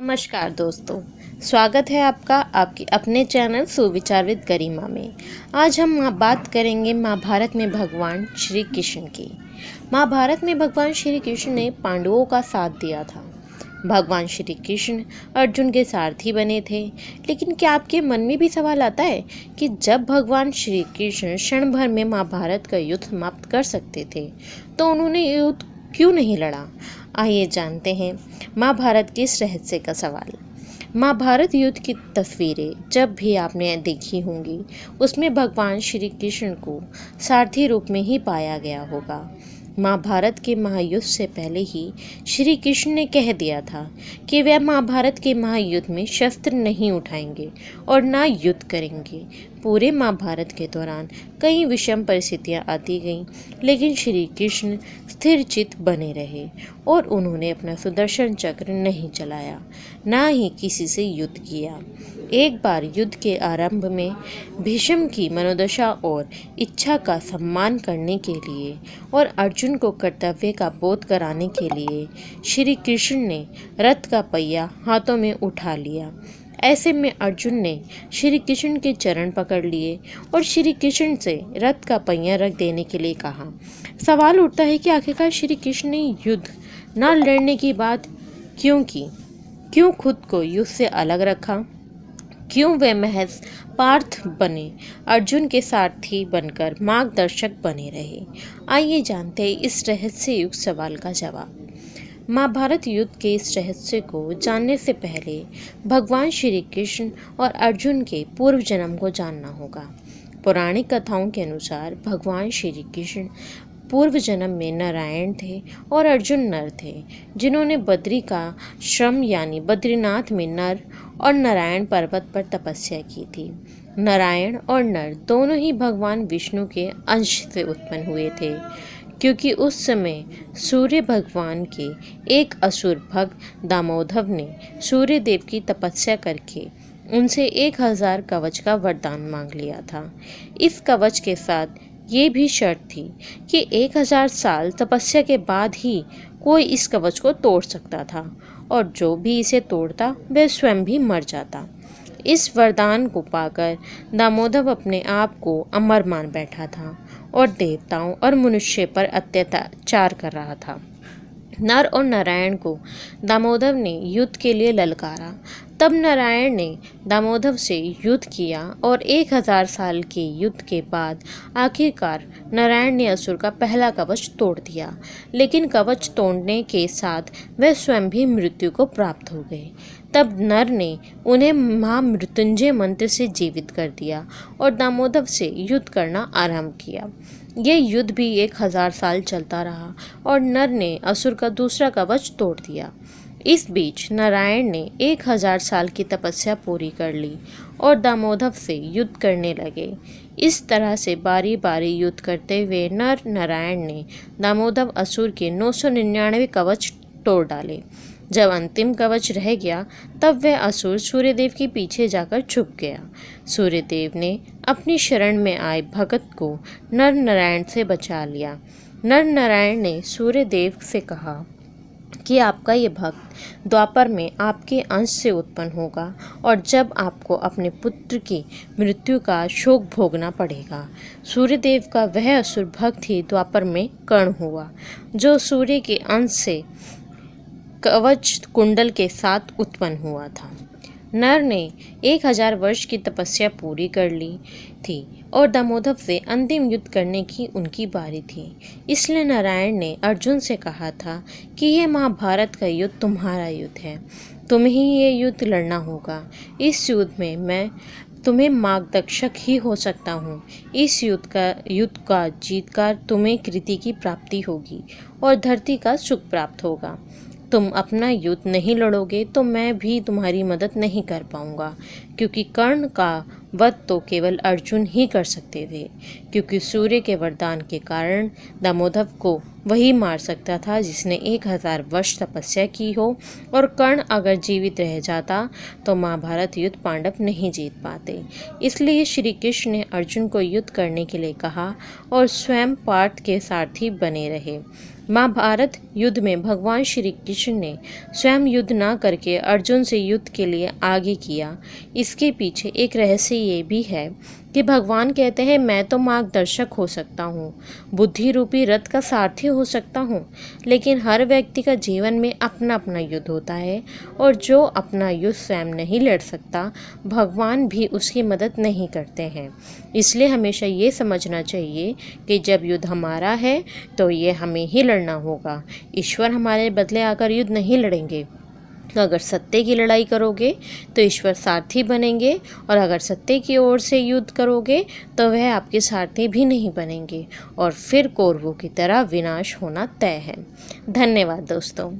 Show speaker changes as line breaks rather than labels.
नमस्कार दोस्तों, स्वागत है आपका आपके अपने चैनल सुविचार विद गरिमा में। आज हम बात करेंगे महाभारत में भगवान श्री कृष्ण की। महाभारत में भगवान श्री कृष्ण ने पांडवों का साथ दिया था। भगवान श्री कृष्ण अर्जुन के सारथी बने थे। लेकिन क्या आपके मन में भी सवाल आता है कि जब भगवान श्री कृष्ण क्षण भर में महाभारत का युद्ध समाप्त कर सकते थे तो उन्होंने युद्ध क्यों नहीं लड़ा? आइए जानते हैं महाभारत के इस रहस्य का सवाल। महाभारत युद्ध की तस्वीरें जब भी आपने देखी होंगी उसमें भगवान श्री कृष्ण को सारथी रूप में ही पाया गया होगा। महाभारत के महायुद्ध से पहले ही श्री कृष्ण ने कह दिया था कि वह महाभारत के महायुद्ध में शस्त्र नहीं उठाएंगे और ना युद्ध करेंगे। पूरे महाभारत के दौरान कई विषम परिस्थितियां आती गईं, लेकिन श्री कृष्ण स्थिर चित्त बने रहे और उन्होंने अपना सुदर्शन चक्र नहीं चलाया, ना ही किसी से युद्ध किया। एक बार युद्ध के आरंभ में भीष्म की मनोदशा और इच्छा का सम्मान करने के लिए और अर्जुन को कर्तव्य का बोध कराने के लिए श्री कृष्ण ने रथ का पहिया हाथों में उठा लिया। ऐसे में अर्जुन ने श्री कृष्ण के चरण पकड़ लिए और श्री कृष्ण से रथ का पहिया रख देने के लिए कहा। सवाल उठता है कि आखिरकार श्री कृष्ण ने युद्ध न लड़ने की बात क्यों की? क्यों खुद को युद्ध से अलग रखा? क्यों वे महज पार्थ बने, अर्जुन के सारथी बनकर मार्गदर्शक बने रहे? आइए जानते हैं इस रहस्ययुक्त सवाल का जवाब। महाभारत युद्ध के इस रहस्य को जानने से पहले भगवान श्री कृष्ण और अर्जुन के पूर्व जन्म को जानना होगा। पौराणिक कथाओं के अनुसार भगवान श्री कृष्ण पूर्व जन्म में नारायण थे और अर्जुन नर थे, जिन्होंने बद्री का श्रम यानी बद्रीनाथ में नर और नारायण पर्वत पर तपस्या की थी। नारायण और नर दोनों ही भगवान विष्णु के अंश से उत्पन्न हुए थे, क्योंकि उस समय सूर्य भगवान के एक असुर भक्त दामोदर ने सूर्य देव की तपस्या करके उनसे 1000 कवच का वरदान मांग लिया था। इस कवच के साथ ये भी शर्त थी कि 1000 साल तपस्या के बाद ही कोई इस कवच को तोड़ सकता था और जो भी इसे तोड़ता वह स्वयं भी मर जाता। इस वरदान को पाकर दामोदर अपने आप को अमर मान बैठा था और देवताओं और मनुष्य पर अत्याचार कर रहा था। नर और नारायण को दामोदर ने युद्ध के लिए ललकारा। तब नारायण ने दामोदर से युद्ध किया और 1000 साल के युद्ध के बाद आखिरकार नारायण ने असुर का पहला कवच तोड़ दिया, लेकिन कवच तोड़ने के साथ वह स्वयं भी मृत्यु को प्राप्त हो गए। तब नर ने उन्हें महामृत्युंजय मंत्र से जीवित कर दिया और दामोदर से युद्ध करना आरंभ किया। यह युद्ध भी 1000 साल चलता रहा और नर ने असुर का दूसरा कवच तोड़ दिया। इस बीच नारायण ने 1000 साल की तपस्या पूरी कर ली और दामोदर से युद्ध करने लगे। इस तरह से बारी बारी युद्ध करते हुए नर नारायण ने दामोदर असुर के 999 कवच तोड़ डाले। जब अंतिम कवच रह गया तब वह असुर सूर्यदेव के पीछे जाकर छुप गया। सूर्यदेव ने अपनी शरण में आए भगत को नर नारायण से बचा लिया। नर नारायण ने सूर्यदेव से कहा कि आपका ये भक्त द्वापर में आपके अंश से उत्पन्न होगा और जब आपको अपने पुत्र की मृत्यु का शोक भोगना पड़ेगा। सूर्यदेव का वह असुर भक्त ही द्वापर में कर्ण हुआ, जो सूर्य के अंश से कवच कुंडल के साथ उत्पन्न हुआ था। नर ने 1000 वर्ष की तपस्या पूरी कर ली थी और दामोदर से अंतिम युद्ध करने की उनकी बारी थी। इसलिए नारायण ने अर्जुन से कहा था कि यह महाभारत का युद्ध तुम्हारा युद्ध है, तुम्हें ही ये युद्ध लड़ना होगा। इस युद्ध में मैं तुम्हें मार्गदर्शक ही हो सकता हूँ। इस युद्ध का जीतकर तुम्हें कृति की प्राप्ति होगी और धरती का सुख प्राप्त होगा। तुम अपना युद्ध नहीं लड़ोगे तो मैं भी तुम्हारी मदद नहीं कर पाऊंगा, क्योंकि कर्ण का वध तो केवल अर्जुन ही कर सकते थे, क्योंकि सूर्य के वरदान के कारण दामोदर को वही मार सकता था जिसने 1000 वर्ष तपस्या की हो, और कर्ण अगर जीवित रह जाता तो महाभारत युद्ध पांडव नहीं जीत पाते। इसलिए श्री कृष्ण ने अर्जुन को युद्ध करने के लिए कहा और स्वयं पार्थ के सारथी बने रहे। महाभारत युद्ध में भगवान श्री कृष्ण ने स्वयं युद्ध न करके अर्जुन से युद्ध के लिए आगे किया। इसके पीछे एक रहस्य ये भी है कि भगवान कहते हैं मैं तो मार्गदर्शक हो सकता हूँ, बुद्धि रूपी रथ का सारथी हो सकता हूँ, लेकिन हर व्यक्ति का जीवन में अपना अपना युद्ध होता है, और जो अपना युद्ध स्वयं नहीं लड़ सकता भगवान भी उसकी मदद नहीं करते हैं। इसलिए हमेशा ये समझना चाहिए कि जब युद्ध हमारा है तो ये हमें ही लड़ना होगा। ईश्वर हमारे बदले आकर युद्ध नहीं लड़ेंगे। अगर सत्य की लड़ाई करोगे तो ईश्वर सारथी बनेंगे, और अगर सत्य की ओर से युद्ध करोगे तो वह आपके सारथी भी नहीं बनेंगे, और फिर कौरवों की तरह विनाश होना तय है। धन्यवाद दोस्तों।